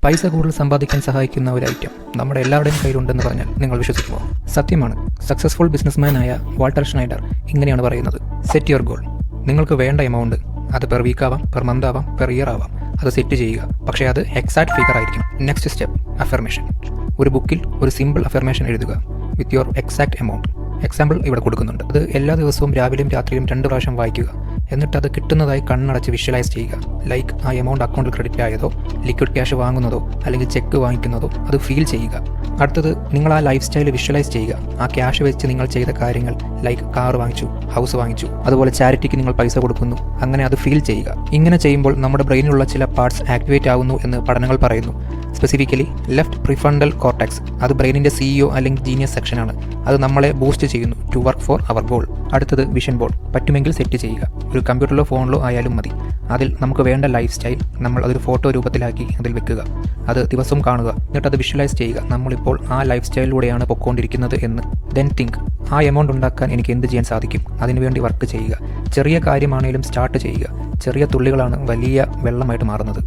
പൈസ കൂടുതൽ സമ്പാദിക്കാൻ സഹായിക്കുന്ന ഒരു ഐറ്റം നമ്മുടെ എല്ലാവരുടെയും കയ്യിലുണ്ടെന്ന് പറഞ്ഞാൽ നിങ്ങൾ വിശ്വസിക്കുമോ? സത്യമാണ്. സക്സസ്ഫുൾ ബിസിനസ്മാനായ വാൾട്ടർ ഷ്നൈഡർ ഇങ്ങനെയാണ് പറയുന്നത്: സെറ്റ് യുവർ ഗോൾ. നിങ്ങൾക്ക് വേണ്ട എമൗണ്ട്, അത് പെർ വീക്ക് ആവാം, പെർ മന്ത് ആവാം, പെർ ഇയർ ആവാം, അത് സെറ്റ് ചെയ്യുക. പക്ഷേ അത് എക്സാക്ട് ഫിഗർ ആയിരിക്കും. Next step, affirmation. ഒരു ബുക്കിൽ ഒരു സിമ്പിൾ അഫർമേഷൻ എഴുതുക with your exact amount. Example ഇവിടെ കൊടുക്കുന്നുണ്ട്. അത് എല്ലാ ദിവസവും രാവിലെയും രാത്രിയും 2 പ്രാവശ്യം വായിക്കുക. എന്നിട്ട് അത് കിട്ടുന്നതായി കണ്ണടച്ച് വിഷ്വലൈസ് ചെയ്യുക. ലൈക്ക് ആ എമൗണ്ട് അക്കൗണ്ടിൽ ക്രെഡിറ്റ് ആയതോ, ലിക്വിഡ് ക്യാഷ് വാങ്ങുന്നതോ അല്ലെങ്കിൽ ചെക്ക് വാങ്ങിക്കുന്നതോ അത് ഫീൽ ചെയ്യുക. അടുത്തത്, നിങ്ങൾ ആ ലൈഫ് സ്റ്റൈൽ വിഷ്വലൈസ് ചെയ്യുക. ആ ക്യാഷ് വെച്ച് നിങ്ങൾ ചെയ്ത കാര്യങ്ങൾ, ലൈക്ക് കാർ വാങ്ങിച്ചു, ഹൗസ് വാങ്ങിച്ചു, അതുപോലെ ചാരിറ്റിക്ക് നിങ്ങൾ പൈസ കൊടുക്കുന്നു, അങ്ങനെ അത് ഫീൽ ചെയ്യുക. ഇങ്ങനെ ചെയ്യുമ്പോൾ നമ്മുടെ ബ്രെയിനിലുള്ള ചില പാർട്സ് ആക്ടിവേറ്റ് ആവുന്നു എന്ന് പഠനങ്ങൾ പറയുന്നു. സ്പെസിഫിക്കലി ലെഫ്റ്റ് പ്രിഫ്രണ്ടൽ കോർട്ടെക്സ്, അത് ബ്രെയിനിൻ്റെ CEO അല്ലെങ്കിൽ ജീനിയസ് സെക്ഷനാണ്. അത് നമ്മളെ ബൂസ്റ്റ് ചെയ്യുന്നു to work for our goal. അടുത്തത്, വിഷൻ ബോർഡ്. പറ്റുമെങ്കിൽ സെറ്റ് ചെയ്യുക. ഒരു കമ്പ്യൂട്ടറിലോ ഫോണിലോ ആയാലും മതി. അതിൽ നമുക്ക് വേണ്ട ലൈഫ് സ്റ്റൈൽ നമ്മൾ അതൊരു ഫോട്ടോ രൂപത്തിലാക്കി അതിൽ വെക്കുക. അത് ദിവസവും കാണുക. എന്നിട്ട് അത് വിഷ്വലൈസ് ചെയ്യുക. നമ്മളിപ്പോൾ ആ ലൈഫ് സ്റ്റൈലിലൂടെയാണ് പൊയ്ക്കൊണ്ടിരിക്കുന്നത് എന്ന്. ദെൻ തിങ്ക്, ആ എമൗണ്ട് ഉണ്ടാക്കാൻ എനിക്ക് എന്ത് ചെയ്യാൻ സാധിക്കും? അതിനുവേണ്ടി വർക്ക് ചെയ്യുക. ചെറിയ കാര്യമാണെങ്കിലും സ്റ്റാർട്ട് ചെയ്യുക. ചെറിയ തുള്ളികളാണ് വലിയ വെള്ളമായിട്ട് മാറുന്നത്.